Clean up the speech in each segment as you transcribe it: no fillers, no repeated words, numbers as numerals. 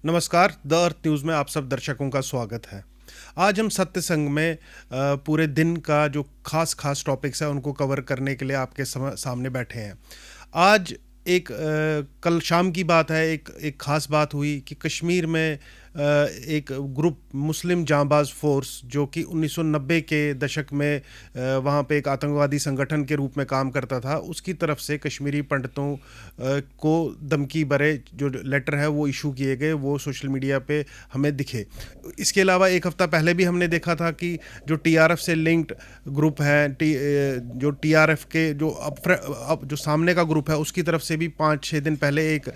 नमस्कार, the earth news में आप सब दर्शकों का स्वागत है। आज हम सत्य संग में पूरे दिन का जो खास टॉपिक्स हैं उनको कवर करने के लिए आपके सामने बैठे हैं। आज कल शाम की बात है, एक खास बात हुई कि कश्मीर में एक ग्रुप मुस्लिम जांबाज फोर्स जो कि 1990 के दशक में वहाँ पे एक आतंकवादी संगठन के रूप में काम करता था, उसकी तरफ से कश्मीरी पंडितों को धमकी भरे जो लेटर है वो इशू किए गए, वो सोशल मीडिया पे हमें दिखे। इसके अलावा एक हफ्ता पहले भी हमने देखा था कि जो टीआरएफ से लिंक्ड ग्रुप है, जो टीआरएफ के अब जो सामने का ग्रुप है उसकी तरफ से भी 5-6 दिन पहले एक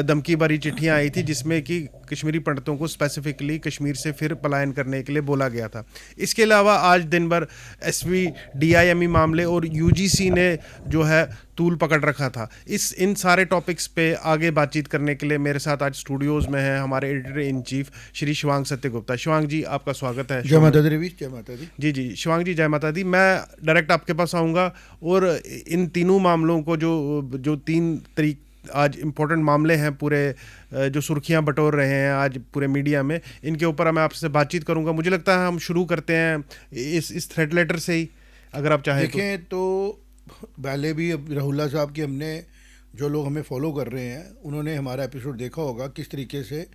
धमकी भरी चिट्ठियां आई थी जिसमें कि कश्मीरी पंडितों को स्पेसिफिकली कश्मीर से फिर पलायन करने के लिए बोला गया था। इसके अलावा आज दिन भर एसवी डीआईएमई मामले और यूजीसी ने जो है तूल पकड़ रखा था। इन सारे टॉपिक्स पे आगे बातचीत करने के लिए मेरे साथ आज स्टूडियोज में है हमारे editor in chief Shri Shivang Satyagupta. Shivang ji, आपका स्वागत है। जय माता दी रवीश, जय माता दी। जी शिवांग जी, जय माता दी। मैं डायरेक्ट आपके पास आऊँगा और इन तीनों मामलों को जो तीन आज इम्पोर्टेंट मामले हैं पूरे जो सुर्खियां बटोर रहे हैं आज पूरे मीडिया में, इनके ऊपर मैं आपसे बातचीत करूंगा। मुझे लगता है हम शुरू करते हैं इस थ्रेड लेटर से ही, अगर आप चाहें। देखें तो पहले भी राहुल्ला साहब की हमने, जो लोग हमें फॉलो कर रहे हैं उन्होंने हमारा एपिसोड देखा होगा, किस तरीके से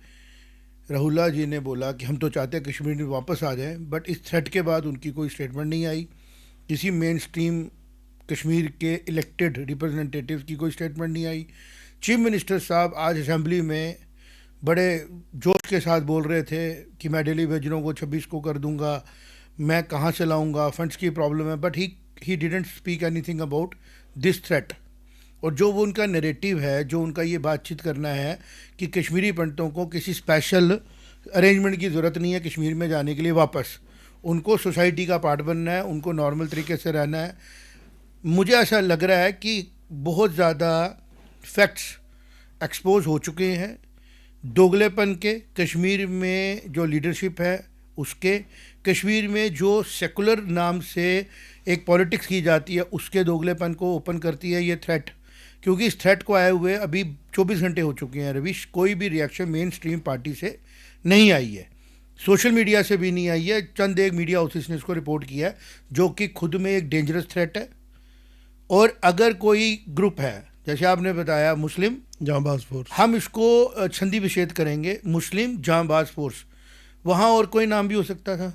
राहुल्ला जी ने बोला कि हम तो चाहते हैं कश्मीर में वापस आ जाएं, बट इस थ्रेट के बाद उनकी कोई स्टेटमेंट नहीं आई। किसी मेन स्ट्रीम कश्मीर के इलेक्टेड रिप्रेजेंटेटिव की कोई स्टेटमेंट नहीं आई। चीफ मिनिस्टर साहब आज असेंबली में बड़े जोश के साथ बोल रहे थे कि मैं दिल्ली भेजरों को 26 को कर दूंगा, मैं कहाँ से लाऊंगा, फंड्स की प्रॉब्लम है, but he didn't speak anything about this threat. और जो वो उनका नैरेटिव है, जो उनका ये बातचीत करना है कि कश्मीरी पंडितों को किसी स्पेशल अरेंजमेंट की ज़रूरत नहीं है कश्मीर में जाने के लिए वापस, उनको सोसाइटी का पार्ट बनना है, उनको नॉर्मल तरीके से रहना है। मुझे ऐसा लग रहा है कि बहुत ज़्यादा फैक्ट्स एक्सपोज हो चुके हैं दोगलेपन के, कश्मीर में जो लीडरशिप है उसके, कश्मीर में जो सेकुलर नाम से एक पॉलिटिक्स की जाती है उसके दोगलेपन को ओपन करती है ये थ्रेट। क्योंकि इस थ्रेट को आए हुए अभी 24 घंटे हो चुके हैं रविश, कोई भी रिएक्शन मेन स्ट्रीम पार्टी से नहीं आई है, सोशल मीडिया से भी नहीं आई है। चंद एक मीडिया हाउसेस ने इसको रिपोर्ट किया है, जो कि खुद में एक डेंजरस थ्रेट है। और अगर कोई ग्रुप है, जैसे आपने बताया मुस्लिम जांबाज फोर्स, हम इसको छंदी विच्छेद करेंगे, मुस्लिम जांबाज फोर्स, वहाँ और कोई नाम भी हो सकता था।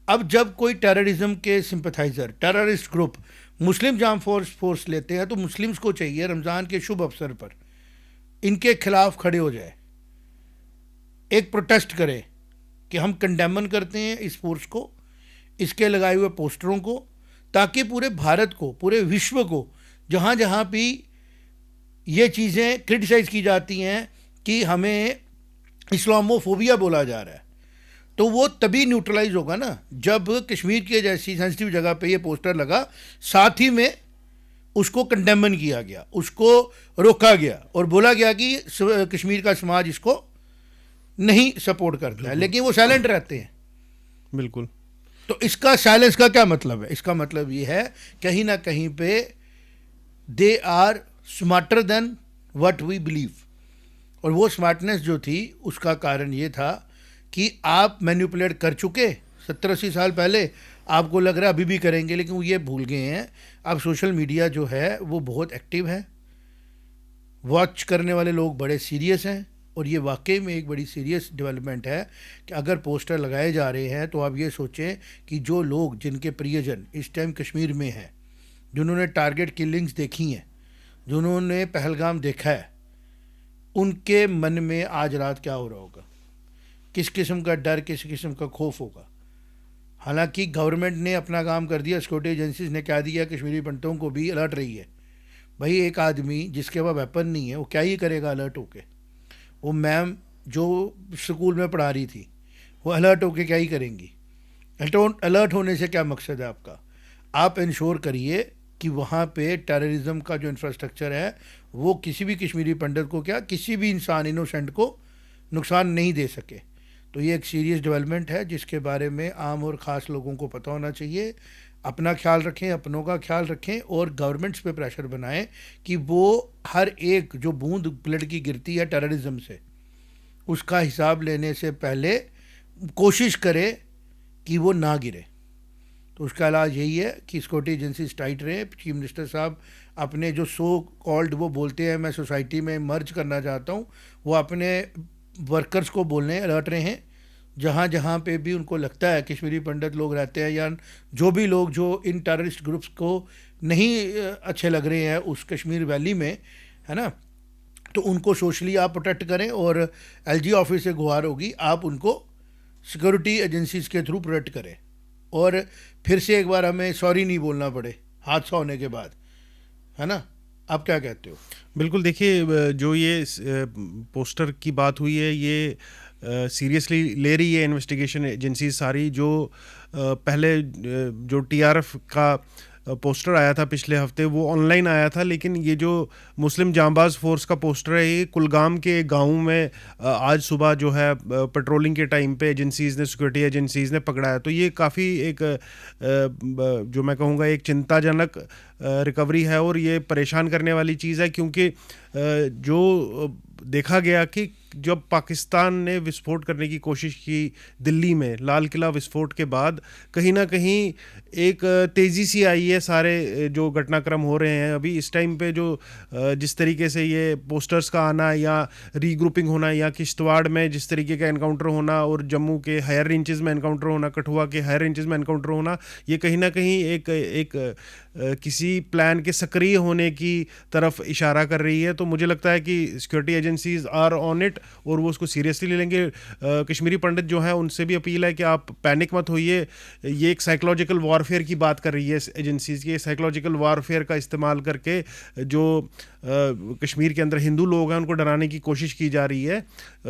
अब जब कोई टेररिज्म के सिंपथाइज़र, टेररिस्ट ग्रुप मुस्लिम जाम फोर्स लेते हैं तो मुस्लिम्स को चाहिए रमज़ान के शुभ अवसर पर इनके खिलाफ खड़े हो जाए, एक प्रोटेस्ट करे कि हम कंडेमन करते हैं इस फोर्स को, इसके लगाए हुए पोस्टरों को, ताकि पूरे भारत को, पूरे विश्व को, जहाँ जहाँ भी ये चीज़ें क्रिटिसाइज़ की जाती हैं कि हमें इस्लामोफोबिया बोला जा रहा है, तो वो तभी न्यूट्रलाइज होगा ना जब कश्मीर के जैसी सेंसिटिव जगह पे ये पोस्टर लगा, साथ ही में उसको कंडेमन किया गया, उसको रोका गया और बोला गया कि कश्मीर का समाज इसको नहीं सपोर्ट करता है, लेकिन वो साइलेंट रहते हैं। बिल्कुल। तो इसका साइलेंस का क्या मतलब है? इसका मतलब ये है कहीं ना कहीं पे they are smarter than what we believe. और वो स्मार्टनेस जो थी उसका कारण ये था कि आप मैनिपुलेट कर चुके 70-80 साल पहले, आपको लग रहा है अभी भी करेंगे, लेकिन वो ये भूल गए हैं अब सोशल मीडिया जो है वो बहुत एक्टिव है, वॉच करने वाले लोग बड़े सीरियस हैं। और ये वाकई में एक बड़ी सीरियस डेवलपमेंट है कि अगर पोस्टर लगाए जा रहे हैं तो आप ये सोचें कि जो लोग, जिनके प्रियजन इस टाइम कश्मीर में हैं, जिन्होंने टारगेट किलिंग्स देखी हैं, जिन्होंने पहलगाम देखा है, उनके मन में आज रात क्या हो रहा होगा, किस किस्म का डर, किस किस्म का खौफ होगा। हालांकि गवर्नमेंट ने अपना काम कर दिया, सिक्योरिटी एजेंसीज ने कह दिया कश्मीरी पंडितों को भी अलर्ट रही है। भाई एक आदमी जिसके पास वेपन नहीं है वो क्या ही करेगा अलर्ट होके? वो मैम जो स्कूल में पढ़ा रही थी वो अलर्ट होके क्या ही करेंगी? अलर्ट होने से क्या मकसद है आपका? आप इंश्योर करिए कि वहाँ पे टेररिज्म का जो इंफ्रास्ट्रक्चर है वो किसी भी कश्मीरी पंडित को, क्या किसी भी इंसान इनोसेंट को नुकसान नहीं दे सके। तो ये एक सीरियस डेवलपमेंट है जिसके बारे में आम और ख़ास लोगों को पता होना चाहिए। अपना ख्याल रखें, अपनों का ख्याल रखें और गवर्नमेंट्स पे प्रेशर बनाएं कि वो हर एक जो बूंद ब्लड की गिरती है टेररिज्म से, उसका हिसाब लेने से पहले कोशिश करे कि वो ना गिरे। तो उसका इलाज यही है कि सिक्योरिटी एजेंसीज टाइट रहे। चीफ मिनिस्टर साहब अपने जो सो कॉल्ड वो बोलते हैं मैं सोसाइटी में मर्ज करना चाहता हूँ, वो अपने वर्कर्स को बोलने अलर्ट रहे हैं। जहाँ जहाँ पे भी उनको लगता है कश्मीरी पंडित लोग रहते हैं या जो भी लोग जो इन टेररिस्ट ग्रुप्स को नहीं अच्छे लग रहे हैं उस कश्मीर वैली में, है ना, तो उनको सोशली आप प्रोटेक्ट करें। और एलजी ऑफिस से गुहार होगी आप उनको सिक्योरिटी एजेंसीज के थ्रू प्रोटेक्ट करें। और फिर से एक बार हमें सॉरी नहीं बोलना पड़े हादसा होने के बाद, है ना। आप क्या कहते हो? बिल्कुल, देखिए जो ये पोस्टर की बात हुई है ये सीरियसली ले रही है इन्वेस्टिगेशन एजेंसी सारी। जो पहले जो टीआरएफ का पोस्टर आया था पिछले हफ्ते वो ऑनलाइन आया था, लेकिन ये जो मुस्लिम जांबाज फोर्स का पोस्टर है ये कुलगाम के एक गाँव में आज सुबह जो है पेट्रोलिंग के टाइम पे एजेंसीज़ ने, सिक्योरिटी एजेंसीज़ ने पकड़ा है। तो ये काफ़ी एक जो मैं कहूँगा एक चिंताजनक रिकवरी है और ये परेशान करने वाली चीज़ है, क्योंकि जो देखा गया कि जब पाकिस्तान ने विस्फोट करने की कोशिश की दिल्ली में, लाल किला विस्फोट के बाद कहीं ना कहीं एक तेज़ी सी आई है सारे जो घटनाक्रम हो रहे हैं अभी इस टाइम पे। जो जिस तरीके से ये पोस्टर्स का आना या रीग्रुपिंग होना या किश्तवाड़ में जिस तरीके का एनकाउंटर होना और जम्मू के हायर रेंजेस में एनकाउंटर होना, कठुआ के हायर रेंजेस में एनकाउंटर होना, ये कहीं ना कहीं एक किसी प्लान के सक्रिय होने की तरफ इशारा कर रही है। तो मुझे लगता है कि security agencies are on it और वो उसको सीरियसली ले लेंगे। कश्मीरी पंडित जो हैं उनसे भी अपील है कि आप पैनिक मत होइए। ये एक साइकोलॉजिकल वॉरफेयर की बात कर रही है एजेंसीज की। साइकोलॉजिकल वॉरफेयर का इस्तेमाल करके जो कश्मीर के अंदर हिंदू लोग हैं उनको डराने की कोशिश की जा रही है।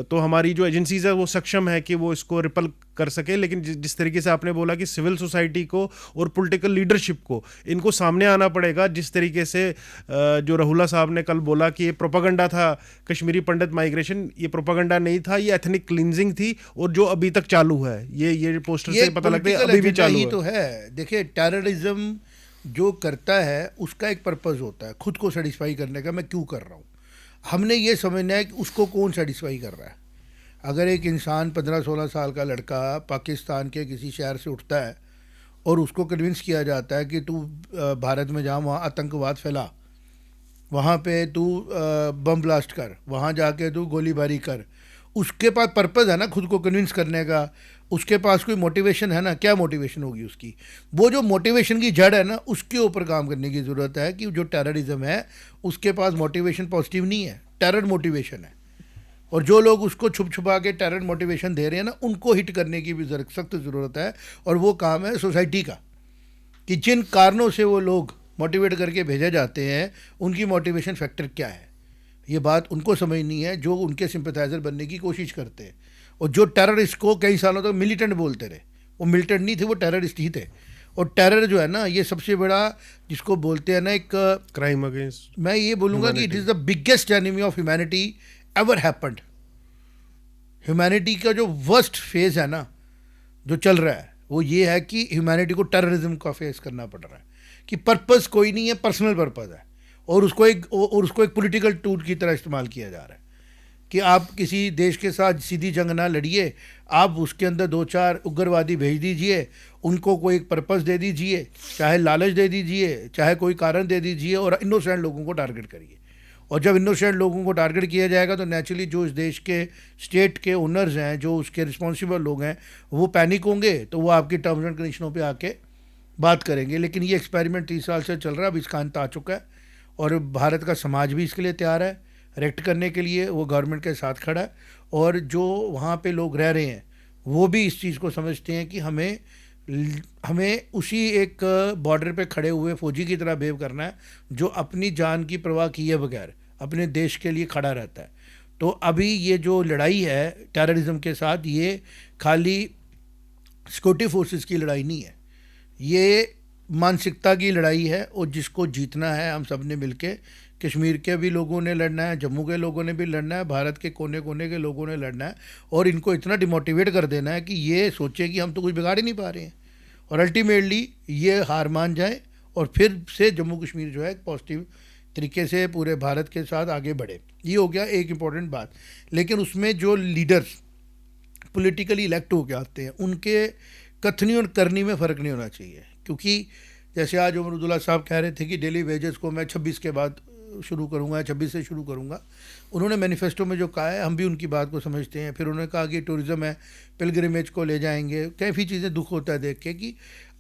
तो हमारी जो एजेंसीज है वो सक्षम है कि वो इसको रिपल कर सके। लेकिन जिस तरीके से आपने बोला कि सिविल सोसाइटी को और पॉलिटिकल लीडरशिप को इनको सामने आना पड़ेगा। जिस तरीके से जो रहुला साहब ने कल बोला कि ये प्रोपागंडा था कश्मीरी पंडित माइग्रेशन, ये प्रोपागंडा नहीं था, ये एथनिक क्लींजिंग थी और जो अभी तक चालू है। ये पोस्टर से पता लगता है अभी भी चालू है। तो है, देखिए टेररिज्म जो करता है उसका एक पर्पस होता है खुद को सेटिस्फाई करने का, मैं क्यों कर रहा हूँ। हमने ये समझना है कि उसको कौन सेटिस्फाई कर रहा है। अगर एक इंसान 15-16 साल का लड़का पाकिस्तान के किसी शहर से उठता है और उसको कन्विंस किया जाता है कि तू भारत में जा, वहाँ आतंकवाद फैला, वहाँ पे तू बम ब्लास्ट कर, वहाँ जाके तू गोलीबारी कर, उसके पास पर्पज़ है ना खुद को कन्विंस करने का, उसके पास कोई मोटिवेशन है ना। क्या मोटिवेशन होगी उसकी? वो जो मोटिवेशन की जड़ है ना उसके ऊपर काम करने की ज़रूरत है। कि जो टेररिज्म है उसके पास मोटिवेशन पॉजिटिव नहीं है, टेरर मोटिवेशन है। और जो लोग उसको छुप छुपा के टेरर मोटिवेशन दे रहे हैं ना उनको हिट करने की भी सख्त ज़रूरत है। और वो काम है सोसाइटी का कि जिन कारणों से वो लोग मोटिवेट करके भेजे जाते हैं उनकी मोटिवेशन फैक्टर क्या है। ये बात उनको समझनी है जो उनके सिंपथाइज़र बनने की कोशिश करते हैं। और जो टेररिस्ट को कई सालों तक मिलिटेंट बोलते रहे, वो मिलिटेंट नहीं थे, वो टेररिस्ट ही थे। और टेरर जो है ना ये सबसे बड़ा जिसको बोलते हैं ना एक क्राइम अगेंस्ट, मैं ये बोलूँगा कि it is the biggest enemy of humanity ever happened. Humanity का जो वर्स्ट फेज़ है ना जो चल रहा है वो ये है कि ह्यूमैनिटी को टेररिज्म का फेस करना पड़ रहा है कि पर्पस कोई नहीं है, पर्सनल पर्पस है। और उसको एक पॉलिटिकल टूल की तरह इस्तेमाल किया जा रहा है कि आप किसी देश के साथ सीधी जंग ना लड़िए, आप उसके अंदर 2-4 उग्रवादी भेज दीजिए, उनको कोई एक पर्पस दे दीजिए, चाहे लालच दे दीजिए, चाहे कोई कारण दे दीजिए और इनोसेंट लोगों को टारगेट करिए। और जब इनोसेंट लोगों को टारगेट किया जाएगा तो नेचुरली जो इस देश के स्टेट के ओनर्स हैं, जो उसके रिस्पॉन्सिबल लोग हैं, वो पैनिक होंगे, तो वो आपकी टर्म्स एंड कंडीशनों पे आके बात करेंगे। लेकिन ये एक्सपेरिमेंट 30 साल से चल रहा है, अब इसका अंत आ चुका है और भारत का समाज भी इसके लिए तैयार है, रेक्ट करने के लिए वो गवर्नमेंट के साथ खड़ा है। और जो वहाँ पे लोग रह रहे हैं वो भी इस चीज़ को समझते हैं कि हमें उसी एक बॉर्डर पे खड़े हुए फौजी की तरह बिहेव करना है जो अपनी जान की परवाह किए बगैर अपने देश के लिए खड़ा रहता है। तो अभी ये जो लड़ाई है टेररिज्म के साथ, ये खाली सिक्योरिटी फोर्सेस की लड़ाई नहीं है, ये मानसिकता की लड़ाई है। और जिसको जीतना है हम सब ने मिलके, कश्मीर के भी लोगों ने लड़ना है, जम्मू के लोगों ने भी लड़ना है, भारत के कोने कोने के लोगों ने लड़ना है। और इनको इतना डिमोटिवेट कर देना है कि ये सोचे कि हम तो कुछ बिगाड़ ही नहीं पा रहे हैं और अल्टीमेटली ये हार मान जाए और फिर से जम्मू कश्मीर जो है एक पॉजिटिव तरीके से पूरे भारत के साथ आगे बढ़े। ये हो गया एक इम्पॉर्टेंट बात। लेकिन उसमें जो लीडर्स पॉलिटिकली इलेक्ट होकर आते हैं उनके कथनी और करनी में फ़र्क नहीं होना चाहिए, क्योंकि जैसे आज उमर अब्दुल्ला साहब कह रहे थे कि डेली वेजेस को मैं 26 के बाद शुरू करूँगा, 26 से शुरू करूँगा। उन्होंने मैनिफेस्टो में जो कहा है हम भी उनकी बात को समझते हैं। फिर उन्होंने कहा कि टूरिज़्म है, पिलग्रिमेज को ले जाएंगे। काफ़ी चीज़ें दुख होता है देख के कि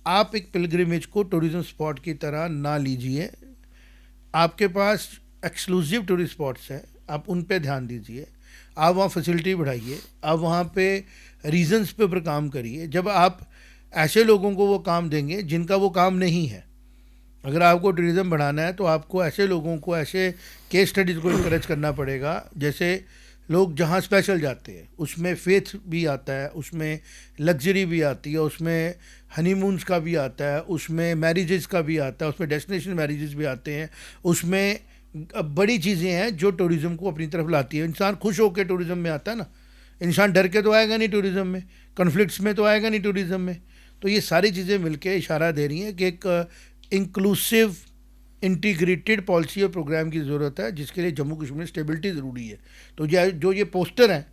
आप एक पिलग्रिमेज को टूरिज़्म स्पॉट की तरह ना लीजिए। आपके पास एक्सक्लूसिव टूरिस्ट स्पॉट्स हैं, आप उन पे ध्यान दीजिए, आप वहाँ फैसिलिटी बढ़ाइए, आप वहाँ पे रीजंस पे ऊपर काम करिए। जब आप ऐसे लोगों को वो काम देंगे जिनका वो काम नहीं है, अगर आपको टूरिज़्म बढ़ाना है तो आपको ऐसे लोगों को, ऐसे केस स्टडीज़ को इंकरेज करना पड़ेगा। जैसे लोग जहाँ स्पेशल जाते हैं उसमें फेथ भी आता है, उसमें लग्जरी भी आती है, उसमें हनीमून्स का भी आता है, उसमें मैरिजेस का भी आता है, उसमें डेस्टिनेशन मैरिजेस भी आते हैं, उसमें बड़ी चीज़ें हैं जो टूरिज़्म को अपनी तरफ लाती है। इंसान खुश होकर टूरिज़्म में आता है ना, इंसान डर के तो आएगा नहीं टूरिज़्म में, कॉन्फ्लिक्ट्स में तो आएगा नहीं टूरिज़्म में। तो ये सारी चीज़ें मिलके इशारा दे रही हैं कि एक इंक्लूसिव इंटीग्रेटेड पॉलिसी और प्रोग्राम की ज़रूरत है, जिसके लिए जम्मू कश्मीर में स्टेबिलिटी ज़रूरी है। तो जो ये पोस्टर हैं,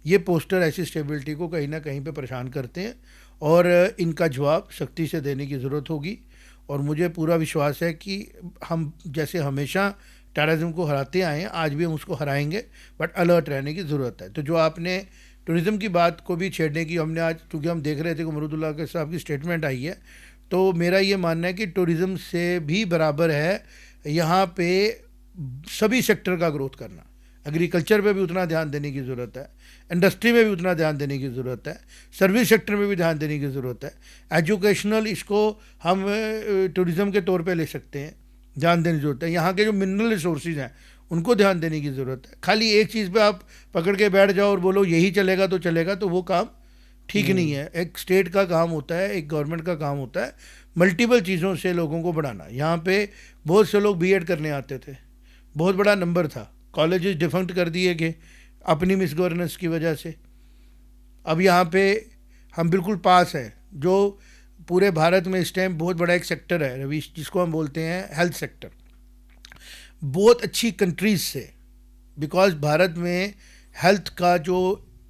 ये पोस्टर ऐसी स्टेबिलिटी को कहीं ना कहीं पे परेशान करते हैं और इनका जवाब सख्ती से देने की ज़रूरत होगी। और मुझे पूरा विश्वास है कि हम जैसे हमेशा टेररिज्म को हराते आए हैं, आज भी हम उसको हराएंगे, बट अलर्ट रहने की ज़रूरत है। तो जो आपने टूरिज़्म की बात को भी छेड़ने की हमने आज, क्योंकि हम देख रहे थे कि उमर अब्दुल्ला के साहब की स्टेटमेंट आई है, तो मेरा ये मानना है कि टूरिज़्म से भी बराबर है यहाँ पे सभी सेक्टर का ग्रोथ करना। एग्रीकल्चर पे भी उतना ध्यान देने की ज़रूरत है, इंडस्ट्री में भी उतना ध्यान देने की ज़रूरत है, सर्विस सेक्टर में भी ध्यान देने की ज़रूरत है, एजुकेशनल इसको हम टूरिज़्म के तौर पे ले सकते हैं, ध्यान देने की ज़रूरत है। यहाँ के जो मिनरल रिसोर्सेज हैं उनको ध्यान देने की ज़रूरत है। खाली एक चीज़ पे आप पकड़ के बैठ जाओ और बोलो यही चलेगा तो चलेगा, तो वो काम ठीक नहीं है। एक स्टेट का काम होता है, एक गवर्नमेंट का काम होता है मल्टीपल चीज़ों से लोगों को बढ़ाना। यहाँ पे बहुत से लोग बीएड करने आते थे, बहुत बड़ा नंबर था, कॉलेजेस डिफंक्ट कर दिए गए अपनी मिस गवर्नेंस की वजह से। अब यहाँ पे हम बिल्कुल पास है, जो पूरे भारत में इस टाइम बहुत बड़ा एक सेक्टर है रवीश, जिसको हम बोलते हैं हेल्थ सेक्टर, बहुत अच्छी कंट्रीज से, बिकॉज भारत में हेल्थ का जो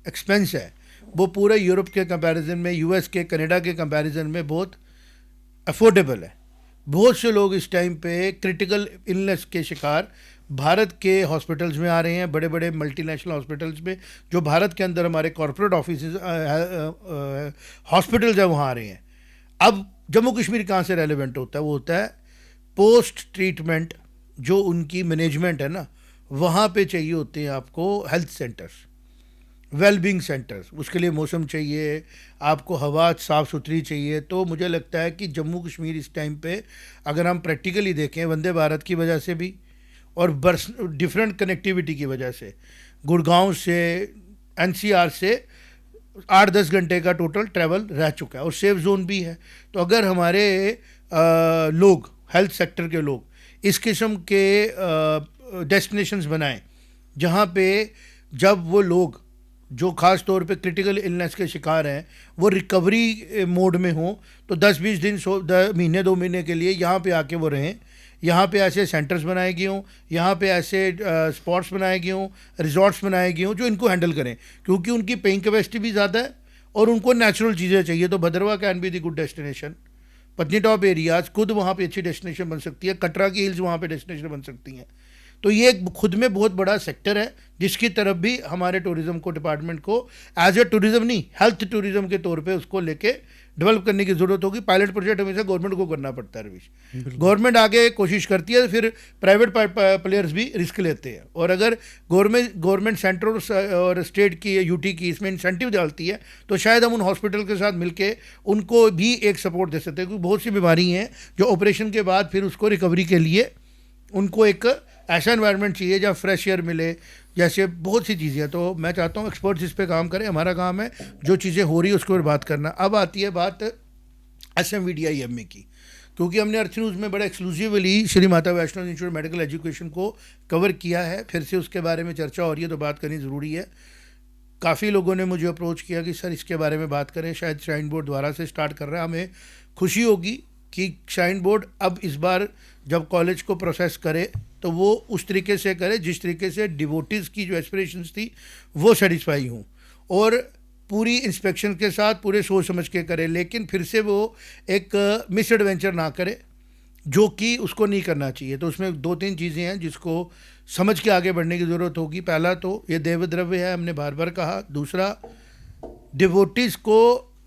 एक्सपेंस है वो पूरे यूरोप के कंपैरिजन में, यूएस के, कनाडा के कंपैरिजन में बहुत अफोर्डेबल है। बहुत से लोग इस टाइम पे क्रिटिकल इलनेस के शिकार भारत के हॉस्पिटल्स में आ रहे हैं, बड़े बड़े मल्टीनेशनल हॉस्पिटल्स में, जो भारत के अंदर हमारे कॉरपोरेट ऑफिस हॉस्पिटल्स हैं, वहाँ आ रहे हैं। अब जम्मू कश्मीर कहाँ से रेलिवेंट होता है? वो होता है पोस्ट ट्रीटमेंट जो उनकी मैनेजमेंट है ना, वहाँ पे चाहिए होते हैं आपको हेल्थ सेंटर्स, वेलबींग सेंटर्स। उसके लिए मौसम चाहिए, आपको हवा साफ़ सुथरी चाहिए। तो मुझे लगता है कि जम्मू कश्मीर इस टाइम पे अगर हम प्रैक्टिकली देखें, वंदे भारत की वजह से भी और बर्स डिफरेंट कनेक्टिविटी की वजह से, गुड़गांव से, एनसीआर से 8-10 घंटे का टोटल ट्रैवल रह चुका है और सेफ जोन भी है। तो अगर हमारे लोग, हेल्थ सेक्टर के लोग, इस किस्म के डेस्टिनेशंस बनाएं जहाँ पे जब वो लोग जो ख़ास तौर पे क्रिटिकल इलनेस के शिकार हैं वो रिकवरी मोड में हों, तो 10-20 दिन, महीने 2 महीने के लिए यहाँ पे आके वो रहें। यहाँ पे ऐसे सेंटर्स बनाए गए हों, यहाँ पे ऐसे स्पॉट्स बनाए गए हों, रिजॉर्ट्स बनाए गए हों जो इनको हैंडल करें, क्योंकि उनकी पेइंग कैपेसिटी भी ज़्यादा है और उनको नेचुरल चीज़ें चाहिए। तो Bhaderwah can be the good destination, Patnitop areas खुद वहाँ पे अच्छी डेस्टिनेशन बन सकती है, कटरा की हिल्स वहाँ पे डेस्टिनेशन बन सकती हैं। तो ये एक खुद में बहुत बड़ा सेक्टर है जिसकी तरफ भी हमारे टूरिज़्म को, डिपार्टमेंट को एज ए टूरिज़्म नहीं, हेल्थ टूरिज़्म के तौर पे उसको लेके डेवलप करने की ज़रूरत होगी। पायलट प्रोजेक्ट हमेशा गवर्नमेंट को करना पड़ता है रवीश, गवर्नमेंट आगे कोशिश करती है, फिर प्राइवेट प्लेयर्स भी रिस्क लेते हैं। और अगर गवर्नमेंट सेंटर और स्टेट की, यूटी की इसमें इंसेंटिव डालती है तो शायद हम उन हॉस्पिटल के साथ मिलके उनको भी एक सपोर्ट दे सकते हैं, क्योंकि बहुत सी बीमारी हैं जो ऑपरेशन के बाद फिर उसको रिकवरी के लिए उनको एक ऐसा एनवायरनमेंट चाहिए जहाँ फ्रेश एयर मिले, जैसे बहुत सी चीज़ें। तो मैं चाहता हूँ एक्सपर्ट्स इस पे काम करें, हमारा काम है जो चीज़ें हो रही है उसके ऊपर बात करना। अब आती है बात SMVDIMA की, क्योंकि हमने अर्थ न्यूज़ में बड़ा exclusively Shri Mata Vaishno institute medical education को कवर किया है, फिर से उसके बारे में चर्चा हो रही है तो बात करनी ज़रूरी है। काफ़ी लोगों ने मुझे अप्रोच किया कि सर इसके बारे में बात करें, शायद श्राइन बोर्ड द्वारा से स्टार्ट कर रहा है, हमें खुशी होगी कि श्राइन बोर्ड अब इस बार जब कॉलेज को प्रोसेस करे तो वो उस तरीके से करे जिस तरीके से डिवोटीज़ की जो एस्पिरेशंस थी वो सेटिस्फाई हों, और पूरी इंस्पेक्शन के साथ पूरे सोच समझ के करे, लेकिन फिर से वो एक मिस एडवेंचर ना करे जो कि उसको नहीं करना चाहिए। तो उसमें 2-3 चीज़ें हैं जिसको समझ के आगे बढ़ने की ज़रूरत होगी। पहला तो ये देवद्रव्य है, हमने बार बार कहा। दूसरा, डिवोटीज़ को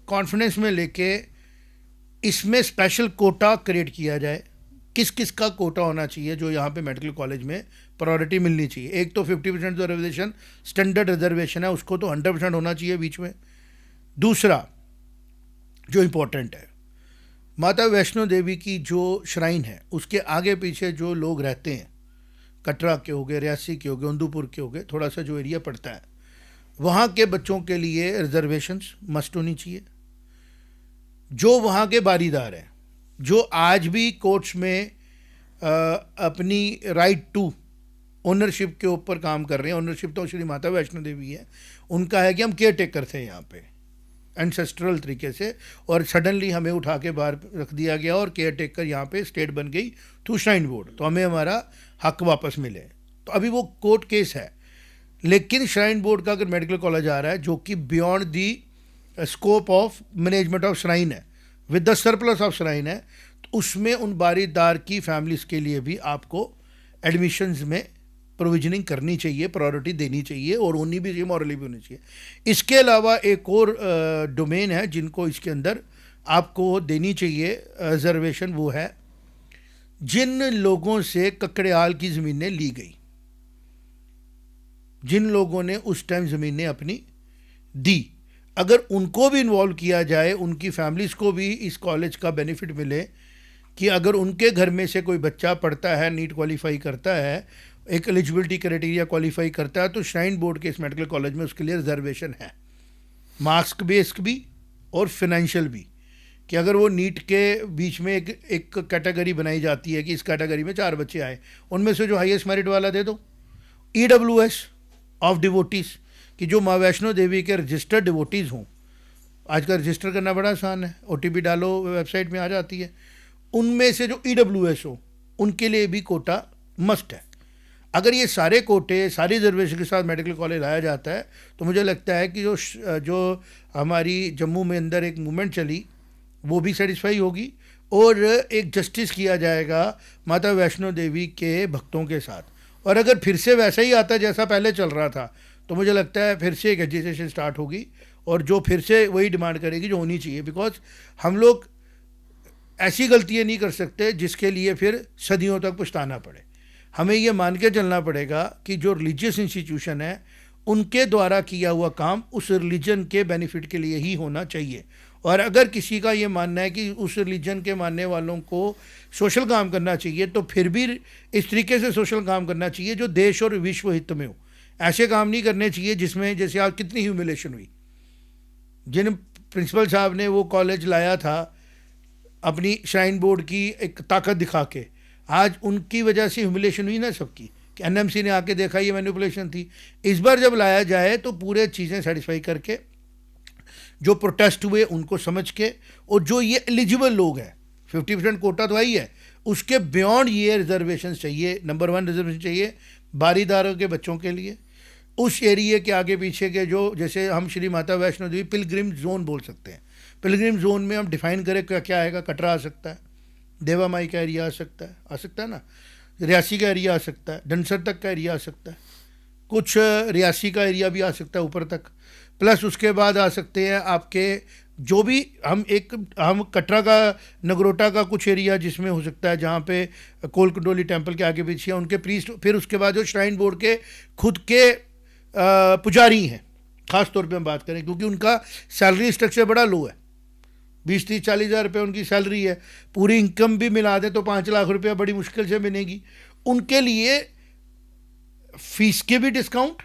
कॉन्फिडेंस में लेके इसमें स्पेशल कोटा क्रिएट किया जाए। किस किस का कोटा होना चाहिए जो यहाँ पे मेडिकल कॉलेज में प्रायोरिटी मिलनी चाहिए। एक तो 50% जो रिजर्वेशन स्टैंडर्ड रिजर्वेशन है उसको तो 100% होना चाहिए बीच में। दूसरा जो इम्पोर्टेंट है, माता वैष्णो देवी की जो श्राइन है उसके आगे पीछे जो लोग रहते हैं, कटरा के हो गए, रियासी के हो गए, उदयपुर के हो गए, थोड़ा सा जो एरिया पड़ता है, वहाँ के बच्चों के लिए रिजर्वेशंस मस्ट होनी चाहिए। जो वहाँ के बारीदार हैं, जो आज भी कोर्ट्स में अपनी राइट टू ओनरशिप के ऊपर काम कर रहे हैं, ओनरशिप तो श्री माता वैष्णो देवी है, उनका है कि हम केयर टेकर थे यहाँ पे एंसेस्ट्रल तरीके से, और सडनली हमें उठा के बाहर रख दिया गया और केयर टेकर यहाँ पे स्टेट बन गई थ्रू श्राइन बोर्ड, तो हमें हमारा हक वापस मिले। तो अभी वो कोर्ट केस है, लेकिन श्राइन बोर्ड का अगर मेडिकल कॉलेज आ रहा है जो कि beyond the scope of management of shrine है, with the surplus of shrine है, तो उसमें उन बारीदार की फैमिलीज के लिए भी आपको एडमिशन्स में प्रोविजनिंग करनी चाहिए, प्रायोरिटी देनी चाहिए, और होनी भी चाहिए, मॉरली भी होनी चाहिए। इसके अलावा एक और डोमेन है जिनको इसके अंदर आपको देनी चाहिए रिजर्वेशन, वो है जिन लोगों से ककड़ियाल की ज़मीनें ली गई, जिन लोगों ने उस टाइम ज़मीनें अपनी दी, अगर उनको भी इन्वॉल्व किया जाए, उनकी फैमिलीज़ को भी इस कॉलेज का बेनिफिट मिले कि अगर उनके घर में से कोई बच्चा पढ़ता है, नीट क्वालिफाई करता है, एक एलिजिबिलिटी क्राइटेरिया क्वालिफाई करता है, तो श्राइन बोर्ड के इस मेडिकल कॉलेज में उसके लिए रिजर्वेशन है, मार्क्स बेस्ड भी और फिनेंशियल भी, कि अगर वो नीट के बीच में एक कैटेगरी बनाई जाती है कि इस कैटेगरी में 4 बच्चे आए, उनमें से जो हाईएस्ट मेरिट वाला दे दो। EWS ऑफ डिवोटीज़, कि जो माँ वैष्णो देवी के रजिस्टर्ड डिवोटीज़ हों, आज का रजिस्टर करना बड़ा आसान है, OTP डालो वेबसाइट में आ जाती है, उनमें से जो EWS हो उनके लिए भी कोटा मस्ट है। अगर ये सारे कोटे सारी रिजर्वेशन के साथ मेडिकल कॉलेज लाया जाता है तो मुझे लगता है कि जो हमारी जम्मू में अंदर एक मूवमेंट चली वो भी सेटिस्फाई होगी, और एक जस्टिस किया जाएगा माता वैष्णो देवी के भक्तों के साथ। और अगर फिर से वैसा ही आता जैसा पहले चल रहा था तो मुझे लगता है फिर से एक एजिटेशन स्टार्ट होगी, और जो फिर से वही डिमांड करेगी जो होनी चाहिए, बिकॉज हम लोग ऐसी गलतियाँ नहीं कर सकते जिसके लिए फिर सदियों तक पछताना पड़े। हमें ये मान के चलना पड़ेगा कि जो रिलीजियस इंस्टीट्यूशन है उनके द्वारा किया हुआ काम उस रिलीजन के बेनिफिट के लिए ही होना चाहिए। और अगर किसी का ये मानना है कि उस रिलीजन के मानने वालों को सोशल काम करना चाहिए, तो फिर भी इस तरीके से सोशल काम करना चाहिए जो देश और विश्व हित में हो। ऐसे काम नहीं करने चाहिए जिसमें जैसे आज कितनी ह्यूमिलेशन हुई, जिन प्रिंसिपल साहब ने वो कॉलेज लाया था अपनी श्राइन बोर्ड की एक ताकत दिखा के, आज उनकी वजह से ह्यूमिलेशन हुई ना सबकी, कि NMC ने आके देखा ये मैनिपुलेशन थी। इस बार जब लाया जाए तो पूरे चीज़ें सेटिस्फाई करके, जो प्रोटेस्ट हुए उनको समझ के, और जो ये एलिजिबल लोग हैं 50% कोटा तो आई है, उसके बियॉन्ड ये रिजर्वेशन चाहिए। नंबर 1 रिजर्वेशन चाहिए बारीदारों के बच्चों के लिए, उस एरिए के आगे पीछे के जो, जैसे हम श्री माता वैष्णो देवी पिलग्रिम जोन बोल सकते हैं, पिलग्रिम जोन में हम डिफाइन करें क्या आएगा, कटरा आ सकता है, देवा माई का एरिया आ सकता है ना, रियासी का एरिया आ सकता है, डंसर तक का एरिया आ सकता है, कुछ रियासी का एरिया भी आ सकता है ऊपर तक, प्लस उसके बाद आ सकते हैं आपके जो भी हम कटरा का नगरोटा का कुछ एरिया जिसमें हो सकता है जहाँ पे कोल कंडोली टेम्पल के आगे पीछे उनके प्रीस्ट, फिर उसके बाद जो श्राइन बोर्ड के खुद के पुजारी हैं, ख़ास तौर पे हम बात करें क्योंकि उनका सैलरी स्ट्रक्चर बड़ा लो है, 20-30-40 हज़ार रुपये उनकी सैलरी है, पूरी इनकम भी मिला दें तो 5 लाख रुपया बड़ी मुश्किल से मिलेगी। उनके लिए फीस के भी डिस्काउंट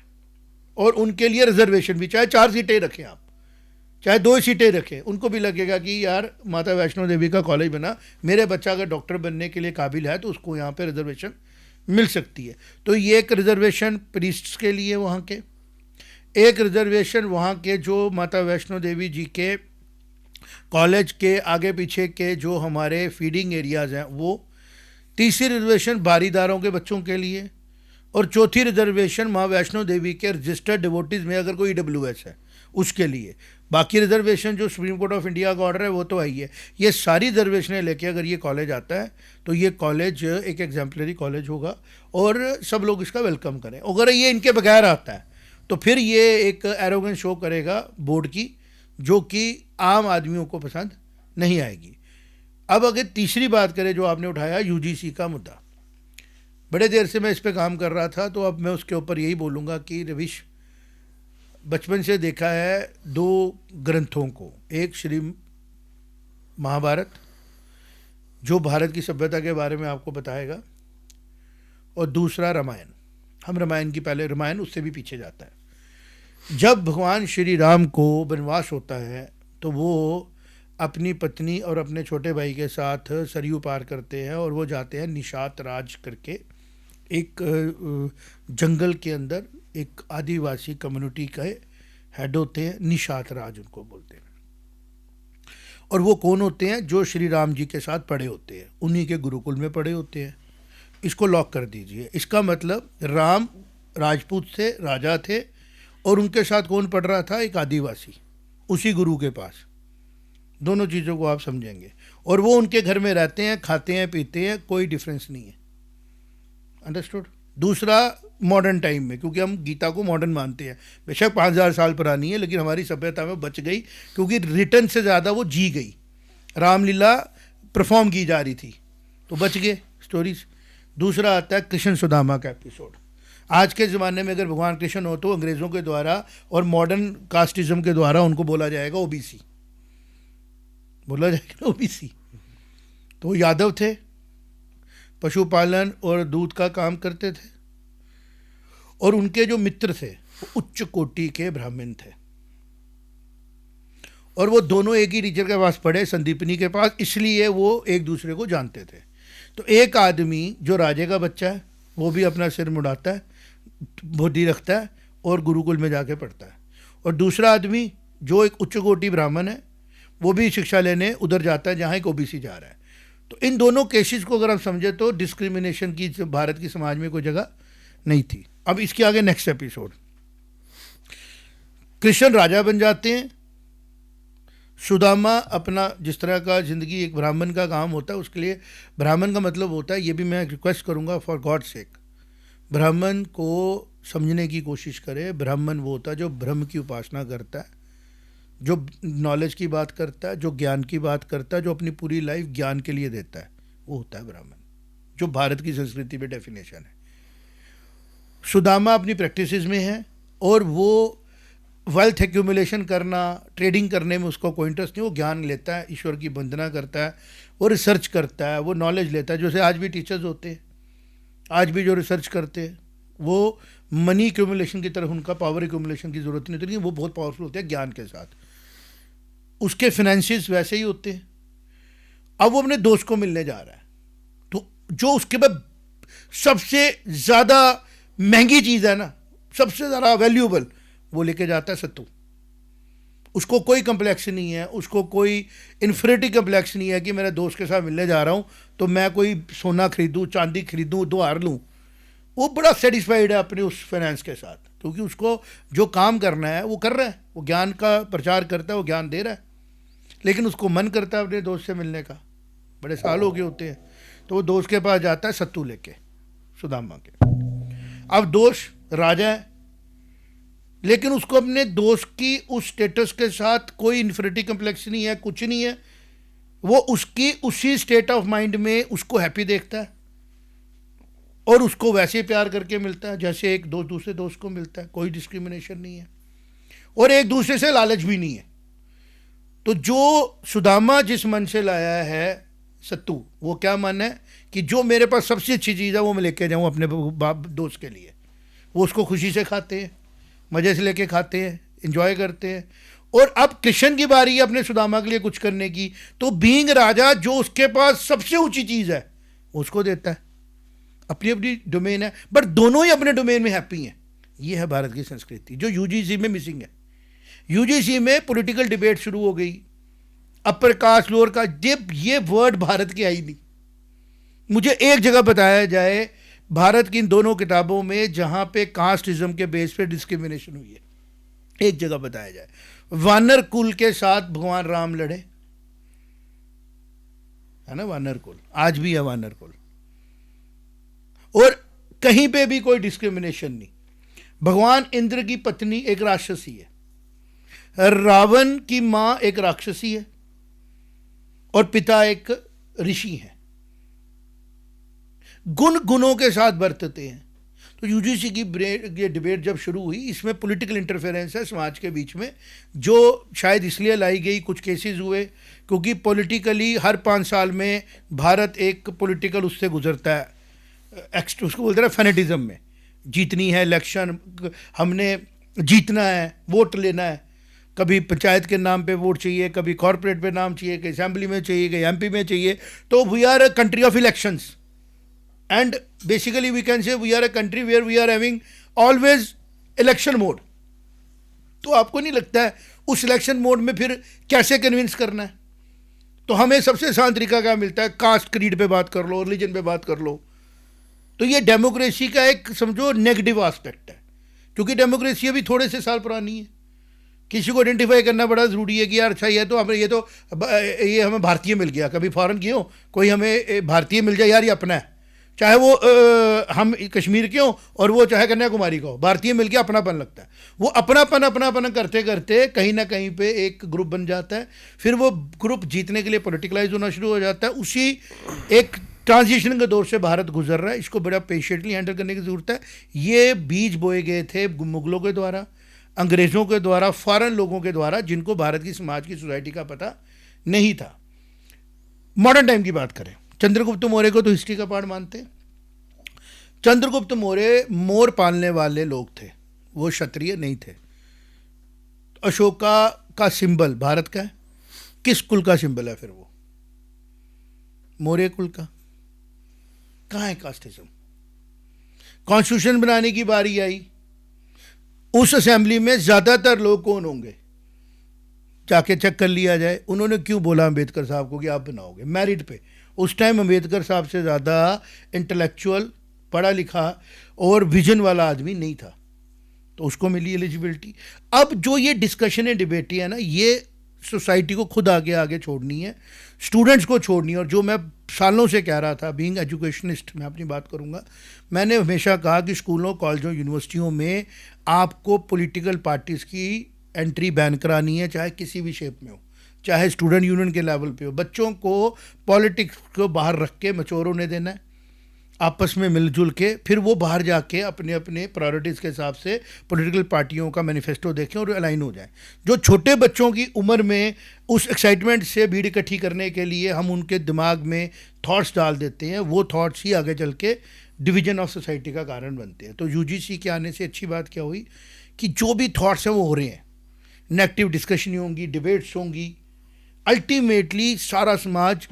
और उनके लिए रिजर्वेशन भी, चाहे 4 सीटें रखें आप, चाहे 2 सीटें रखें, उनको भी लगेगा कि यार माता वैष्णो देवी का कॉलेज बना, मेरे बच्चा अगर डॉक्टर बनने के लिए काबिल है तो उसको यहाँ पे रिजर्वेशन मिल सकती है। तो ये एक रिजर्वेशन प्रीस्ट्स के लिए वहाँ के, एक रिजर्वेशन वहाँ के जो माता वैष्णो देवी जी के कॉलेज के आगे पीछे के जो हमारे फीडिंग एरियाज़ हैं वो, तीसरी रिजर्वेशन बारीदारों के बच्चों के लिए, और चौथी रिजर्वेशन माँ वैष्णो देवी के रजिस्टर्ड डिवोटीज़ में अगर कोई EWS है उसके लिए। बाकी रिजर्वेशन जो सुप्रीम कोर्ट ऑफ इंडिया का ऑर्डर है वो तो है ही है। ये सारी रिजर्वेशनें लेके अगर ये कॉलेज आता है तो ये कॉलेज एक एग्जाम्पलरी कॉलेज होगा और सब लोग इसका वेलकम करें। अगर ये इनके बगैर आता है तो फिर ये एक एरोगेंस शो करेगा बोर्ड की, जो कि आम आदमियों को पसंद नहीं आएगी। अब अगर तीसरी बात करें जो आपने उठाया UGC का मुद्दा, बड़े देर से मैं इस पे काम कर रहा था, तो अब मैं उसके ऊपर यही बोलूँगा कि रविश, बचपन से देखा है दो ग्रंथों को, एक श्री महाभारत जो भारत की सभ्यता के बारे में आपको बताएगा, और दूसरा रामायण। हम रामायण की पहले, रामायण उससे भी पीछे जाता है। जब भगवान श्री राम को वनवास होता है तो वो अपनी पत्नी और अपने छोटे भाई के साथ सरयू पार करते हैं और वो जाते हैं निषाद राज करके, एक जंगल के अंदर एक आदिवासी कम्युनिटी के हेड होते हैं, निषाद राज उनको बोलते हैं। और वो कौन होते हैं? जो श्री राम जी के साथ पढ़े होते हैं, उन्हीं के गुरुकुल में पढ़े होते हैं। इसको लॉक कर दीजिए। इसका मतलब राम राजपूत थे, राजा थे, और उनके साथ कौन पढ़ रहा था? एक आदिवासी, उसी गुरु के पास। दोनों चीज़ों को आप समझेंगे। और वो उनके घर में रहते हैं, खाते हैं, पीते हैं, कोई डिफरेंस नहीं है। अंडरस्टूड? दूसरा, मॉडर्न टाइम में, क्योंकि हम गीता को मॉडर्न मानते हैं, बेशक 5000 साल पुरानी है, लेकिन हमारी सभ्यता में बच गई क्योंकि रिटर्न से ज़्यादा वो जी गई, रामलीला परफॉर्म की जा रही थी, तो बच गए स्टोरीज। दूसरा आता है कृष्ण सुदामा का एपिसोड। आज के ज़माने में अगर भगवान कृष्ण हो तो अंग्रेज़ों के द्वारा और मॉडर्न कास्टिज्म के द्वारा उनको बोला जाएगा OBC, बोला जाएगा OBC। तो वो यादव थे, पशुपालन और दूध का काम करते थे, और उनके जो मित्र थे वो उच्च कोटि के ब्राह्मण थे, और वो दोनों एक ही टीचर के पास पढ़े, संदीपनी के पास, इसलिए वो एक दूसरे को जानते थे। तो एक आदमी जो राजे का बच्चा है वो भी अपना सिर मुड़ाता है, बुद्धि रखता है और गुरुकुल में जाके पढ़ता है, और दूसरा आदमी जो एक उच्च कोटि ब्राह्मण है वो भी शिक्षा लेने उधर जाता है जहाँ एक OBC जा रहा है। तो इन दोनों केसेस को अगर हम समझे तो डिस्क्रिमिनेशन की भारत की समाज में कोई जगह नहीं थी। अब इसके आगे नेक्स्ट एपिसोड, कृष्ण राजा बन जाते हैं, सुदामा अपना जिस तरह का ज़िंदगी एक ब्राह्मण का काम होता है, उसके लिए ब्राह्मण का मतलब होता है, ये भी मैं रिक्वेस्ट करूँगा फॉर गॉड सेक, ब्राह्मण को समझने की कोशिश करें। ब्राह्मण वो होता है जो ब्रह्म की उपासना करता है, जो नॉलेज की बात करता है, जो ज्ञान की बात करता है, जो अपनी पूरी लाइफ ज्ञान के लिए देता है, वो होता है ब्राह्मण, जो भारत की संस्कृति में डेफिनेशन है। सुदामा अपनी प्रैक्टिसेस में है और वो वेल्थ एक्यूमुलेशन करना, ट्रेडिंग करने में उसको कोई इंटरेस्ट नहीं। वो ज्ञान लेता है, ईश्वर की वंदना करता है, वो रिसर्च करता है, वो नॉलेज लेता है। जैसे आज भी टीचर्स होते हैं, आज भी जो रिसर्च करते हैं, वो मनी एक्यूमुलेशन की तरफ, उनका पावर एक्यूमुलेशन की ज़रूरत नहीं होती, लेकिन वो बहुत पावरफुल होते हैं ज्ञान के साथ। उसके फिनेंशियल्स वैसे ही होते हैं। अब वो अपने दोस्त को मिलने जा रहा है, तो जो उसके बाद सबसे ज़्यादा महंगी चीज़ है ना, सबसे ज़्यादा वैल्यूएबल, वो लेके जाता है सत्तू। उसको कोई कम्प्लेक्स नहीं है, उसको कोई इन्फिनिटी कम्प्लेक्स नहीं है कि मेरे दोस्त के साथ मिलने जा रहा हूँ तो मैं कोई सोना खरीदूँ, चांदी खरीदूँ, 2 हार लूँ। वो बड़ा सेटिस्फाइड है अपने उस फाइनेंस के साथ, क्योंकि उसको जो काम करना है वो कर रहा है, वो ज्ञान का प्रचार करता है, वो ज्ञान दे रहा है, लेकिन उसको मन करता है अपने दोस्त से मिलने का। बड़े साल हो गए होते हैं, तो वो दोस्त के पास जाता है सत्तू लेके, सुदामा के। अब दोस्त राजा है, लेकिन उसको अपने दोस्त की उस स्टेटस के साथ कोई इन्फिनिटी कम्प्लेक्स नहीं है, कुछ नहीं है। वो उसकी उसी स्टेट ऑफ माइंड में उसको हैप्पी देखता है और उसको वैसे ही प्यार करके मिलता है जैसे एक दोस्त दूसरे दोस्त को मिलता है। कोई डिस्क्रिमिनेशन नहीं है और एक दूसरे से लालच भी नहीं है। तो जो सुदामा जिस मन से लाया है सत्तू, वो क्या मन है कि जो मेरे पास सबसे अच्छी चीज़ है वो मैं लेके जाऊँ अपने बाप दोस्त के लिए। वो उसको खुशी से खाते हैं, मज़े से लेके खाते हैं, एंजॉय करते हैं। और अब कृष्ण की बारी है अपने सुदामा के लिए कुछ करने की, तो बीइंग राजा जो उसके पास सबसे ऊंची चीज़ है उसको देता है। अपनी अपनी डोमेन है, बट दोनों ही अपने डोमेन में हैप्पी हैं। ये है भारत की संस्कृति जो UGC में मिसिंग है। UGC में पॉलिटिकल डिबेट शुरू हो गई, अपर कास्ट लोअर कास्ट, ये वर्ड भारत के आई नहीं। मुझे एक जगह बताया जाए भारत की इन दोनों किताबों में जहां पे कास्टिज्म के बेस पे डिस्क्रिमिनेशन हुई है, एक जगह बताया जाए। वानर कुल के साथ भगवान राम लड़े, है ना, वानर कुल आज भी है वानर कुल, और कहीं पे भी कोई डिस्क्रिमिनेशन नहीं। भगवान इंद्र की पत्नी एक राक्षसी है, रावण की मां एक राक्षसी है, और पिता एक ऋषि है। गुणों के साथ बरतते हैं। तो यूजीसी की ये डिबेट जब शुरू हुई, इसमें पॉलिटिकल इंटरफेरेंस है समाज के बीच में, जो शायद इसलिए लाई गई, कुछ केसेस हुए क्योंकि पॉलिटिकली हर 5 साल में भारत एक पॉलिटिकल उससे गुजरता है, उसको बोलते हैं फैनेटिज्म में, जीतनी है इलेक्शन, हमने जीतना है, वोट लेना है, कभी पंचायत के नाम पे वोट चाहिए, कभी कॉर्पोरेट पे नाम चाहिए, कहीं असेंबली में चाहिए, कहीं एमपी में चाहिए। तो we are a country of elections, and basically we can say we are a country where we are having always election mode। तो आपको नहीं लगता है उस इलेक्शन मोड में फिर कैसे कन्विंस करना है? तो हमें सबसे आसान तरीका क्या मिलता है, कास्ट क्रीड पे बात कर लो, रिलीजन पे बात कर लो। तो ये डेमोक्रेसी का एक समझो नेगेटिव एस्पेक्ट है, क्योंकि डेमोक्रेसी अभी थोड़े से साल पुरानी है। किसी को आइडेंटिफाई करना बड़ा ज़रूरी है कि यार अच्छा ये हमें भारतीय मिल गया, कभी फॉरेन गए हो, कोई हमें भारतीय मिल जाए, यार ये अपना है, चाहे वो हम कश्मीर के हो और वो चाहे कन्याकुमारी का हो, भारतीय मिलके अपनापन लगता है। वो अपनापन करते करते कहीं ना कहीं पे एक ग्रुप बन जाता है, फिर वो ग्रुप जीतने के लिए पॉलिटिकलाइज होना शुरू हो जाता है। उसी एक ट्रांजिशन के दौर से भारत गुजर रहा है, इसको बड़ा पेशेंटली हैंडल करने की ज़रूरत है। ये बीज बोए गए थे मुगलों के द्वारा, अंग्रेज़ों के द्वारा, फॉरेन लोगों के द्वारा, जिनको भारत की समाज की सोसाइटी का पता नहीं था। मॉडर्न टाइम की बात करें, चंद्रगुप्त मौर्य को तो हिस्ट्री का पार्ट मानते हैं। चंद्रगुप्त मौर्य मोर पालने वाले लोग थे, वो क्षत्रिय नहीं थे। अशोका का सिंबल भारत का है, किस कुल का सिंबल है फिर वो? मौर्य कुल का। कहाँ है कास्टिज्म? कॉन्स्टिट्यूशन बनाने की बारी आई, उस असेंबली में ज्यादातर लोग कौन होंगे जाके चेक कर लिया जाए। उन्होंने क्यों बोला अम्बेडकर साहब को कि आप बनाओगे मेरिट पे? उस टाइम अम्बेडकर साहब से ज़्यादा इंटेलेक्चुअल, पढ़ा लिखा और विजन वाला आदमी नहीं था, तो उसको मिली एलिजिबिलिटी। अब जो ये डिस्कशनें डिबेटी है ना, ये सोसाइटी को खुद आगे छोड़नी है, स्टूडेंट्स को छोड़नी है। और जो मैं सालों से कह रहा था, बीइंग एजुकेशनिस्ट, मैं अपनी बात करूंगा, मैंने हमेशा कहा कि स्कूलों, कॉलेजों, यूनिवर्सिटियों में आपको पॉलिटिकल पार्टीज़ की एंट्री बैन करानी है, चाहे किसी भी शेप में हो, चाहे स्टूडेंट यूनियन के लेवल पे हो। बच्चों को पॉलिटिक्स को बाहर रख के मैच्योर होने देना है, आपस में मिलजुल के, फिर वो बाहर जाके अपने अपने प्रायोरिटीज़ के हिसाब से पॉलिटिकल पार्टियों का मैनिफेस्टो देखें और अलाइन हो जाएं। जो छोटे बच्चों की उम्र में उस एक्साइटमेंट से भीड़ इकट्ठी करने के लिए हम उनके दिमाग में थॉट्स डाल देते हैं, वो थॉट्स ही आगे चल के डिवीजन ऑफ सोसाइटी का कारण बनते हैं। तो यूजीसी के आने से अच्छी बात क्या हुई कि जो भी थॉट्स हैं वो हो रहे हैं, नेगेटिव डिस्कशन होंगी, डिबेट्स होंगी, अल्टीमेटली सारा समाज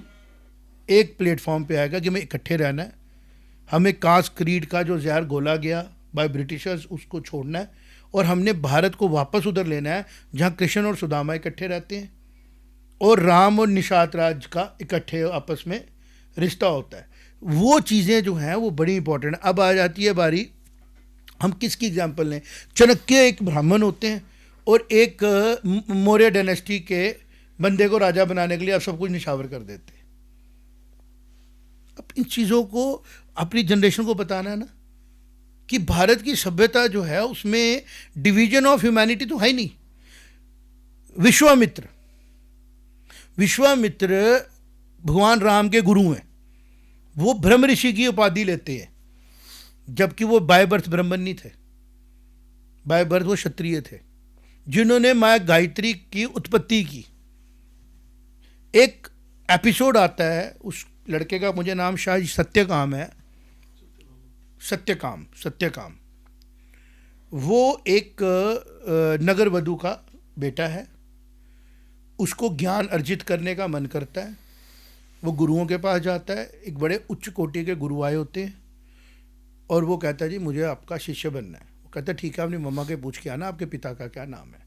एक प्लेटफॉर्म पे आएगा कि हमें इकट्ठे रहना है, हमें कास्ट क्रीड का जो जहर घोला गया बाय ब्रिटिशर्स उसको छोड़ना है, और हमने भारत को वापस उधर लेना है जहाँ कृष्ण और सुदामा इकट्ठे रहते हैं और राम और निषाद राज का इकट्ठे आपस में रिश्ता होता है। वो चीज़ें जो हैं वो बड़ी इंपॉर्टेंट है। अब आ जाती है बारी, हम किसकी एग्जाम्पल लें? चाणक्य एक ब्राह्मण होते हैं और एक मौर्य डायनेस्टी के बंदे को राजा बनाने के लिए आप सब कुछ निछावर कर देते हैं। अब इन चीज़ों को अपनी जनरेशन को बताना है ना कि भारत की सभ्यता जो है उसमें डिवीजन ऑफ ह्यूमैनिटी तो है ही नहीं। विश्वामित्र भगवान राम के गुरु हैं, वो ब्रह्म ऋषि की उपाधि लेते हैं, जबकि वो बाय बर्थ ब्राह्मण नहीं थे, बाय बर्थ वो क्षत्रिय थे जिन्होंने माँ गायत्री की उत्पत्ति की। एक एपिसोड आता है उस लड़के का, मुझे नाम शायद सत्यकाम है, सत्यकाम। वो एक नगर वधू का बेटा है, उसको ज्ञान अर्जित करने का मन करता है, वो गुरुओं के पास जाता है। एक बड़े उच्च कोटि के गुरु आए होते हैं और वो कहता है जी मुझे आपका शिष्य बनना है। वो कहता है ठीक है, अपनी मम्मा के पूछ के आना आपके पिता का क्या नाम है,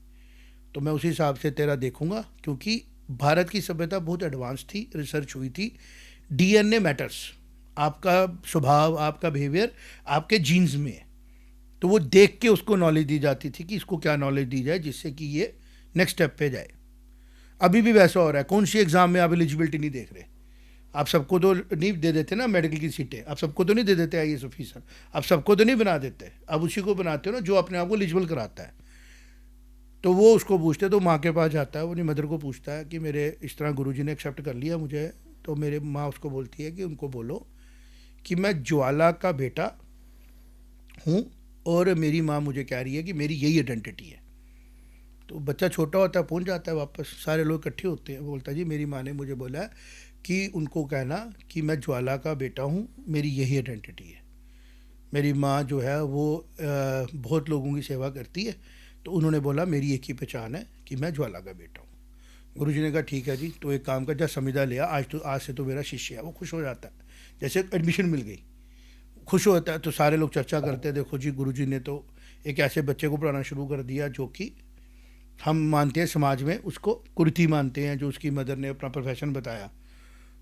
तो मैं उसी हिसाब से तेरा देखूंगा, क्योंकि भारत की सभ्यता बहुत एडवांस थी, रिसर्च हुई थी, डीएनए मैटर्स, आपका स्वभाव, आपका बिहेवियर आपके जीन्स में है, तो वो देख के उसको नॉलेज दी जाती थी कि इसको क्या नॉलेज दी जाए जिससे कि ये नेक्स्ट स्टेप पे जाए। अभी भी वैसा हो रहा है, कौन सी एग्ज़ाम में आप एलिजिबिलिटी नहीं देख रहे, आप सबको तो नहीं दे देते ना मेडिकल की सीटें, आप सबको तो नहीं दे देते आईएएस ऑफिसर, आप सबको तो नहीं बना देते, आप उसी को बनाते हो ना जो अपने आप को एलिजिबल कराता है। तो वो उसको पूछते, तो माँ के पास जाता है, वो अपनी मदर को पूछता है कि मेरे इस तरह गुरुजी ने एक्सेप्ट कर लिया मुझे, तो मेरे माँ उसको बोलती है कि उनको बोलो कि मैं ज्वाला का बेटा हूँ और मेरी माँ मुझे कह रही है कि मेरी यही आइडेंटिटी है। तो बच्चा छोटा होता है, पहुँच जाता है वापस, सारे लोग इकट्ठे होते हैं, बोलता है जी मेरी माँ ने मुझे बोला है कि उनको कहना कि मैं ज्वाला का बेटा हूँ, मेरी यही आइडेंटिटी है। मेरी माँ जो है वो बहुत लोगों की सेवा करती है, तो उन्होंने बोला मेरी एक ही पहचान है कि मैं ज्वाला का बेटा हूँ। गुरुजी ने कहा ठीक है जी, तो एक काम कर, जा संविदा लिया, आज से तो मेरा शिष्य है। वो खुश हो जाता है, जैसे एडमिशन मिल गई, खुश होता है। तो सारे लोग चर्चा करते हैं, देखो जी गुरुजी ने तो एक ऐसे बच्चे को पढ़ाना शुरू कर दिया जो कि हम मानते हैं समाज में उसको कुरीति मानते हैं, जो उसकी मदर ने अपना प्रोफेशन बताया।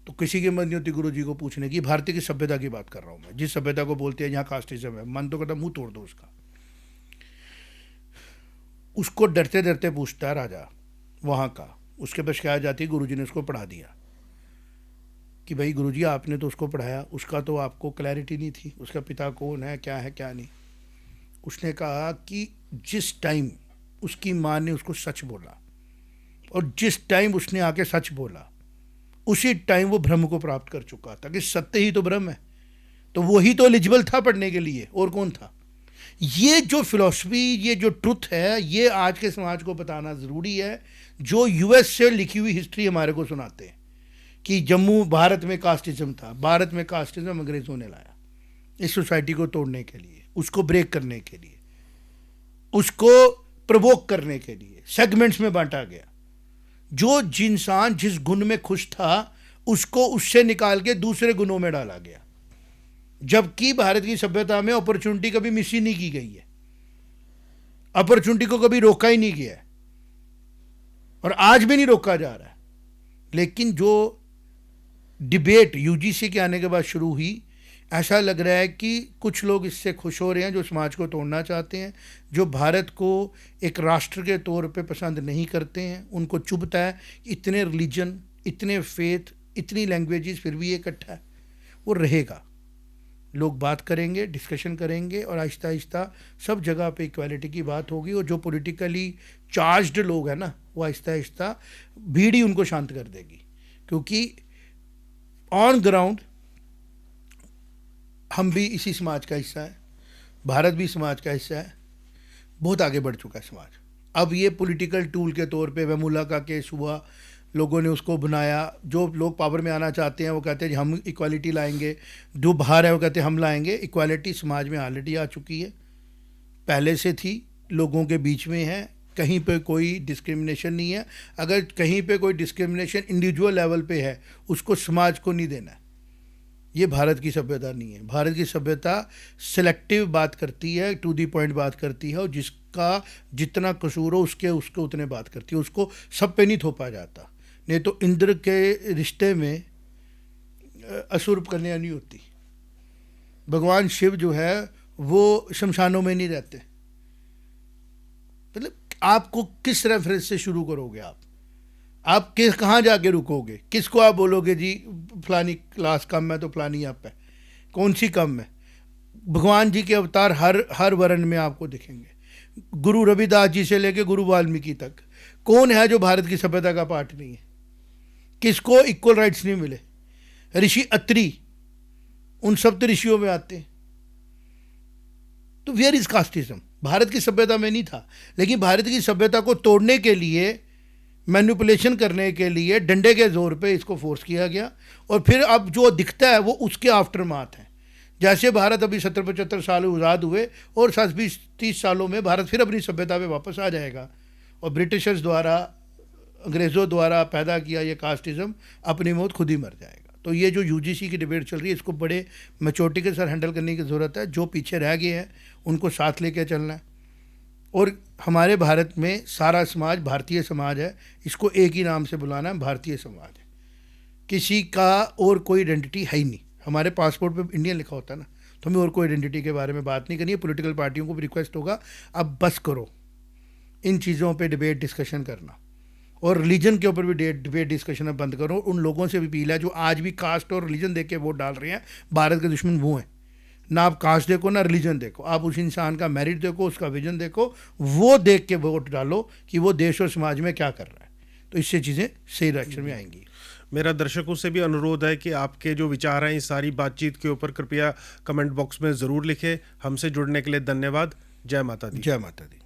तो किसी की मन नहीं होती गुरुजी को पूछने की, भारतीय की सभ्यता की बात कर रहा हूँ मैं, जिस सभ्यता को बोलते हैं यहाँ कास्टिज्म है, मन तो कहता मुंह तोड़ दो उसका। उसको डरते डरते पूछता है राजा वहाँ का, उसके पास शिकायत जाती है, गुरुजी ने उसको पढ़ा दिया कि भाई गुरुजी आपने तो उसको पढ़ाया, उसका तो आपको क्लैरिटी नहीं थी, उसका पिता कौन है, क्या है क्या नहीं। उसने कहा कि जिस टाइम उसकी माँ ने उसको सच बोला और जिस टाइम उसने आके सच बोला, उसी टाइम वो ब्रह्म को प्राप्त कर चुका था, कि सत्य ही तो ब्रह्म है, तो वही तो एलिजिबल था पढ़ने के लिए, और कौन था। ये जो फिलॉसफी, ये जो ट्रुथ है, ये आज के समाज को बताना ज़रूरी है। जो यूएस से लिखी हुई हिस्ट्री हमारे को सुनाते हैं कि जम्मू भारत में कास्टिज्म था, भारत में कास्टिज्म अंग्रेज़ों ने लाया इस सोसाइटी को तोड़ने के लिए, उसको ब्रेक करने के लिए, उसको प्रवोक करने के लिए सेगमेंट्स में बांटा गया। जो इंसान जिस गुण में खुश था उसको उससे निकाल के दूसरे गुणों में डाला गया, जबकि भारत की सभ्यता में अपॉर्चुनिटी कभी मिस ही नहीं की गई है, अपॉर्चुनिटी को कभी रोका ही नहीं गया है और आज भी नहीं रोका जा रहा है। लेकिन जो डिबेट यूजीसी के आने के बाद शुरू हुई, ऐसा लग रहा है कि कुछ लोग इससे खुश हो रहे हैं जो समाज को तोड़ना चाहते हैं, जो भारत को एक राष्ट्र के तौर पे पसंद नहीं करते हैं। उनको चुभता है इतने रिलीजन, इतने फेथ, इतनी लैंग्वेजेस, फिर भी ये इकट्ठा है। वो रहेगा, लोग बात करेंगे, डिस्कशन करेंगे और आहिस्ता आहिस्ता सब जगह पे इक्वालिटी की बात होगी। और जो पॉलिटिकली चार्ज्ड लोग हैं ना, वो आहिस्ता आहिस्ता भीड़ ही उनको शांत कर देगी, क्योंकि ऑन ग्राउंड हम भी इसी समाज का हिस्सा है, भारत भी समाज का हिस्सा है, बहुत आगे बढ़ चुका है समाज। अब ये पॉलिटिकल टूल के तौर पे वेमुला का केस हुआ, लोगों ने उसको बनाया, जो लोग पावर में आना चाहते हैं वो कहते हैं हम इक्वालिटी लाएंगे, जो बाहर है वो कहते हैं हम लाएंगे। इक्वालिटी समाज में ऑलरेडी आ चुकी है, पहले से थी, लोगों के बीच में है, कहीं पे कोई डिस्क्रिमिनेशन नहीं है। अगर कहीं पे कोई डिस्क्रिमिनेशन इंडिविजुअल लेवल पे है, उसको समाज को नहीं देना है। ये भारत की सभ्यता नहीं है। भारत की सभ्यता सिलेक्टिव बात करती है, टू दी पॉइंट बात करती है, और जिसका जितना कसूर हो उसके उतने बात करती है, उसको सब पे नहीं थोपा जाता। नहीं तो इंद्र के रिश्ते में असुर कन्या नहीं होती। भगवान शिव जो है वो शमशानों में नहीं रहते। मतलब आपको किस रेफरेंस से शुरू करोगे, आप किस कहाँ जाके रुकोगे, किसको आप बोलोगे जी फलानी क्लास कम है तो फलानी आप है, कौन सी कम है। भगवान जी के अवतार हर वर्ण में आपको दिखेंगे। गुरु रविदास जी से लेके गुरु वाल्मीकि तक कौन है जो भारत की सभ्यता का पार्ट नहीं है, किसको इक्वल राइट्स नहीं मिले। ऋषि अत्रि उन सप्त ऋषियों में आते हैं। तो वेयर इज कास्टिज्म? भारत की सभ्यता में नहीं था, लेकिन भारत की सभ्यता को तोड़ने के लिए, मैनिपुलेशन करने के लिए डंडे के जोर पे इसको फोर्स किया गया। और फिर अब जो दिखता है वो उसके आफ्टर माथ है। जैसे भारत अभी 70-75 साल आज़ाद हुए और 20-30 सालों में भारत फिर अपनी सभ्यता पे वापस आ जाएगा। और ब्रिटिशर्स द्वारा, अंग्रेज़ों द्वारा पैदा किया ये कास्टिज्म अपनी मौत खुद ही मर जाएगा। तो ये जो यूजीसी की डिबेट चल रही है, इसको बड़े मैच्योरिटी के साथ हैंडल करने की ज़रूरत है। जो पीछे रह गए हैं उनको साथ लेके चलना है। और हमारे भारत में सारा समाज भारतीय समाज है, इसको एक ही नाम से बुलाना है, भारतीय समाज है। किसी का और कोई आइडेंटिटी है ही नहीं। हमारे पासपोर्ट पे इंडियन लिखा होता है ना, तो हमें और कोई आइडेंटिटी के बारे में बात नहीं करनी है। पॉलिटिकल पार्टियों को भी रिक्वेस्ट होगा, अब बस करो इन चीज़ों पे डिबेट डिस्कशन करना, और रिलीजन के ऊपर भी डिबेट डिस्कशन अब बंद करो। उन लोगों से भी अपील है जो आज भी कास्ट और रिलीजन देख के वोट डाल रहे हैं, भारत के दुश्मन वो हैं। ना आप कास्ट देखो ना रिलीजन देखो, आप उस इंसान का मेरिट देखो, उसका विजन देखो, वो देख के वोट डालो कि वो देश और समाज में क्या कर रहा है, तो इससे चीज़ें सही डायरेक्शन में आएंगी। मेरा दर्शकों से भी अनुरोध है कि आपके जो विचार हैं इस सारी बातचीत के ऊपर कृपया कमेंट बॉक्स में ज़रूर लिखें। हमसे जुड़ने के लिए धन्यवाद। जय माता दी। जय माता दी।